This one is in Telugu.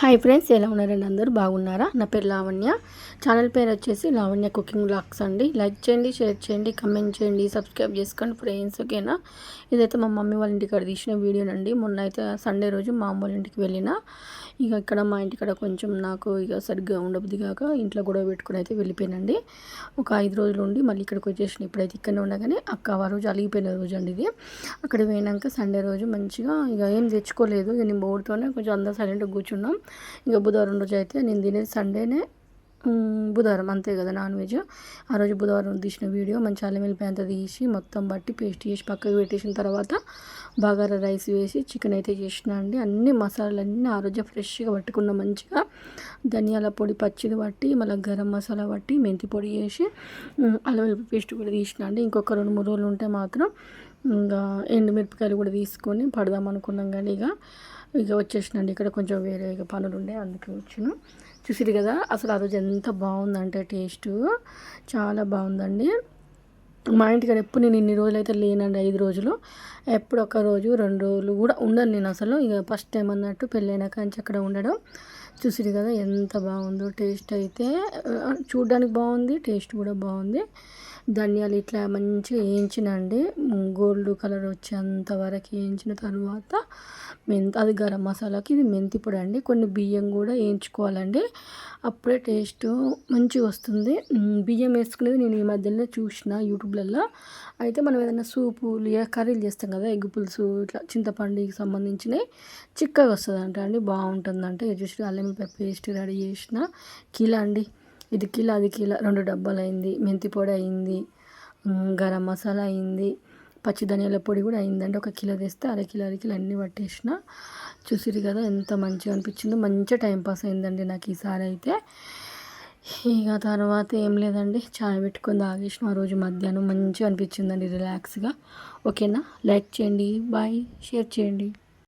హాయ్ ఫ్రెండ్స్, ఎలా ఉన్నారండి? అందరూ బాగున్నారా? నా పేరు లావణ్య. ఛానల్ పేరు వచ్చేసి లావణ్య కుకింగ్ బ్లాగ్స్ అండి. లైక్ చేయండి, షేర్ చేయండి, కమెంట్ చేయండి, సబ్స్క్రైబ్ చేసుకోండి ఫ్రెండ్స్. ఓకేనా? ఇదైతే మా మమ్మీ వాళ్ళ ఇంటికాడ తీసిన వీడియోనండి. మొన్న అయితే సండే రోజు మా అమ్మ వాళ్ళ ఇంటికి వెళ్ళిన. ఇక ఇక్కడ మా ఇంటికాడ కొంచెం నాకు ఇక సరిగ్గా ఉండబుద్ది కాక ఇంట్లో గొడవ పెట్టుకుని అయితే వెళ్ళిపోయానండి. ఒక 5 రోజులు ఉండి మళ్ళీ ఇక్కడికి వచ్చేసిన. ఇప్పుడైతే ఇక్కడనే ఉండగానే అక్క ఆ రోజు అలిగిపోయిన రోజు అండి ఇది. అక్కడ పోయినాక సండే రోజు మంచిగా ఇక ఏం తెచ్చుకోలేదు. ఇక నేను బోర్డుతోనే కొంచెం అందరూ సైలెంట్గా కూర్చున్నాం. ఇక బుధవారం రోజు అయితే నేను తినేది సండేనే, బుధవారం అంతే కదా నాన్ వెజ్. ఆ రోజు బుధవారం తీసిన వీడియో మంచి అల్లం వెల్లిపాయ అంతా తీసి మొత్తం బట్టి పేస్ట్ చేసి పక్కకు పెట్టేసిన తర్వాత బగారా రైస్ వేసి చికెన్ అయితే చేసిన అండి. అన్ని మసాలాలన్నీ ఆ రోజు ఫ్రెష్గా పట్టుకున్న మంచిగా ధనియాల పొడి పచ్చిది పట్టి మళ్ళీ గరం మసాలా పట్టి మెంతి పొడి వేసి అల్లం వెల్లిపాయ పేస్ట్ కూడా తీసిన అండి. ఇంకొక 2-3 రోజులు ఉంటే మాత్రం ఇంకా ఎండుమిరపకాయలు కూడా తీసుకొని పడదాం అనుకున్నాం, కానీ ఇక వచ్చేసినండి. ఇక్కడ కొంచెం వేరే ఇక పనులు ఉండే అందుకే వచ్చాను. చూసిరు కదా అసలు ఆ రోజు ఎంత బాగుందంటే టేస్ట్ చాలా బాగుందండి. మా ఇంటికాడ ఎప్పుడు నేను ఇన్ని రోజులు అయితే లేనండి, 5 రోజులు. ఎప్పుడు 1 రోజు 2 రోజులు కూడా ఉండను నేను అసలు. ఇక ఫస్ట్ టైం అన్నట్టు పెళ్ళైనాక నుంచి అక్కడ ఉండడం. చూసిరు కదా ఎంత బాగుందో టేస్ట్ అయితే. చూడడానికి బాగుంది, టేస్ట్ కూడా బాగుంది. ధనియాలు ఇట్లా మంచిగా వేయించినండి, గోల్డ్ కలర్ వచ్చేంత వరకు వేయించిన తర్వాత అది గరం మసాలాకి ఇది మెంతి పొడి అండి. కొన్ని బియ్యం కూడా వేయించుకోవాలండి, అప్పుడే టేస్ట్ మంచిగా వస్తుంది. బియ్యం వేసుకునేది నేను ఈ మధ్యలో చూసిన యూట్యూబ్లలో. అయితే మనం ఏదైనా సూపు కర్రీలు చేస్తాం కదా, ఎగ్ పులుసు ఇట్లా చింతపండుకి సంబంధించినవి చిక్కగా వస్తుందంట అండి, బాగుంటుందంట. ఇది చూసి అల్లం పేస్ట్ రెడీ చేసిన కిలో అండి. ఇది కిలో, అది కిలో, 2 డబ్బాలు అయింది. మెంతి పొడి అయింది, గరం మసాలా అయింది, పచ్చి ధనియాల పొడి కూడా అయిందండి. 1 కిలో తెస్తే అరకిలో అన్నీ పట్టేసిన. చూసిరు కదా ఎంత మంచిగా అనిపించిందో. మంచిగా టైంపాస్ అయిందండి నాకు ఈసారి అయితే. ఇక తర్వాత ఏం లేదండి, చాయ్ పెట్టుకొని తాగేసిన. ఆ రోజు మధ్యాహ్నం మంచిగా అనిపించిందండి రిలాక్స్గా. ఓకేనా? లైక్ చేయండి, బాయ్, షేర్ చేయండి.